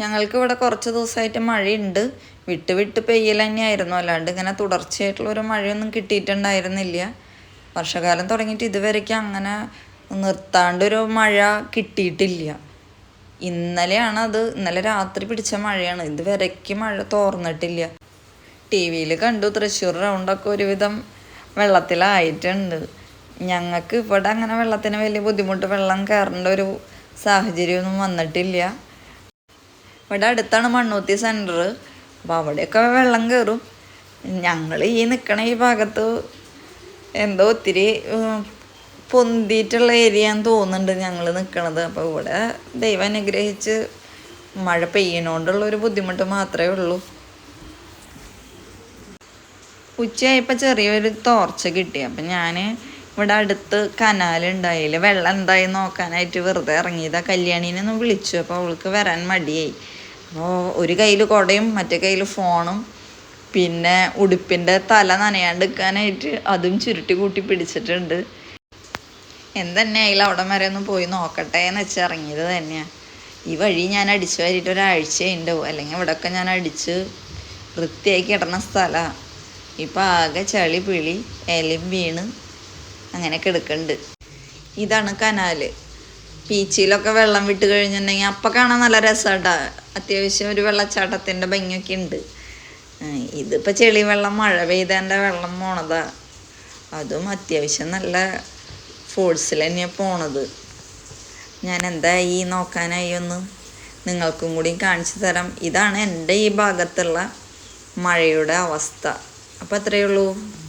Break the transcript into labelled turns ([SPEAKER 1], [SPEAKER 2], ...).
[SPEAKER 1] ഞങ്ങൾക്ക് ഇവിടെ കുറച്ച് ദിവസമായിട്ട് മഴയുണ്ട്. വിട്ട് വിട്ട് പെയ്യൽ തന്നെയായിരുന്നു, അല്ലാണ്ട് ഇങ്ങനെ തുടർച്ചയായിട്ടുള്ളൊരു മഴയൊന്നും കിട്ടിയിട്ടുണ്ടായിരുന്നില്ല. വർഷകാലം തുടങ്ങിയിട്ട് ഇതുവരേക്കും അങ്ങനെ നിർത്താണ്ടൊരു മഴ കിട്ടിയിട്ടില്ല. ഇന്നലെ രാത്രി പിടിച്ച മഴയാണ്. ഇതുവരേക്കും മഴ തോർന്നിട്ടില്ല. ടി വിയിൽ കണ്ടു തൃശ്ശൂർ റൗണ്ടൊക്കെ ഒരുവിധം വെള്ളത്തിലായിട്ടുണ്ട്. ഞങ്ങൾക്ക് ഇവിടെ അങ്ങനെ വെള്ളത്തിന് വലിയ ബുദ്ധിമുട്ട്, വെള്ളം കയറേണ്ട ഒരു സാഹചര്യമൊന്നും വന്നിട്ടില്ല. ഇവിടെ അടുത്താണ് മണ്ണൂത്തി സെൻറ്റർ. അപ്പോൾ അവിടെയൊക്കെ വെള്ളം കയറും. ഞങ്ങൾ ഈ നിൽക്കണ ഈ ഭാഗത്ത് എന്തോ ഒത്തിരി പൊന്തിയിട്ടുള്ള ഏരിയയെന്ന് തോന്നുന്നുണ്ട് ഞങ്ങൾ നിൽക്കണത്. അപ്പോൾ ഇവിടെ ദൈവം അനുഗ്രഹിച്ച് മഴ പെയ്യണോണ്ടുള്ളൊരു ബുദ്ധിമുട്ട് മാത്രമേ ഉള്ളൂ. ഉച്ചയായപ്പോൾ ചെറിയൊരു തോർച്ച കിട്ടി. അപ്പം ഞാൻ ഇവിടെ അടുത്ത് കനാലുണ്ടായില്ല, വെള്ളം എന്തായി നോക്കാനായിട്ട് വെറുതെ ഇറങ്ങിയതാണ്. കല്യാണീനൊന്ന് വിളിച്ചു, അപ്പോൾ അവൾക്ക് വരാൻ മടിയായി. അപ്പോൾ ഒരു കയ്യിൽ കുടയും മറ്റേ കയ്യിൽ ഫോണും പിന്നെ ഉടുപ്പിൻ്റെ തല നനയാണ്ടിരിക്കാനായിട്ട് അതും ചുരുട്ടി കൂട്ടി പിടിച്ചിട്ടുണ്ട്. എന്തെന്നെയായാലും അവിടെ വരെ ഒന്ന് പോയി നോക്കട്ടെ എന്ന് വെച്ച് ഇറങ്ങിയത് തന്നെയാണ്. ഈ വഴി ഞാൻ അടിച്ചു വാരിയിട്ട് ഒരാഴ്ചയുണ്ടാവും, അല്ലെങ്കിൽ ഇവിടെയൊക്കെ ഞാൻ അടിച്ച് വൃത്തിയാക്കി ഇടുന്ന സ്ഥലമാണ്. ഇപ്പം ആകെ ചളി പിളി ഇലയും വീണ് അങ്ങനെയൊക്കെ എടുക്കുന്നുണ്ട്. ഇതാണ് കനാല്. ബീച്ചിലൊക്കെ വെള്ളം വിട്ട് കഴിഞ്ഞിട്ടുണ്ടെങ്കിൽ അപ്പം കാണാൻ നല്ല രസമാട്ടാ. അത്യാവശ്യം ഒരു വെള്ളച്ചാട്ടത്തിൻ്റെ ഭംഗിയൊക്കെ ഉണ്ട്. ഇതിപ്പോൾ ചെളി വെള്ളം, മഴ പെയ്തതിൻ്റെ വെള്ളം പോണതാ. അതും അത്യാവശ്യം നല്ല ഫോഴ്സിൽ തന്നെയാണ് പോണത്. ഞാൻ എന്തായി നോക്കാനായി ഒന്ന് നിങ്ങൾക്കും കൂടി കാണിച്ചു തരാം. ഇതാണ് എൻ്റെ ഈ ഭാഗത്തുള്ള മഴയുടെ അവസ്ഥ. അപ്പോൾ അത്രയേ ഉള്ളൂ.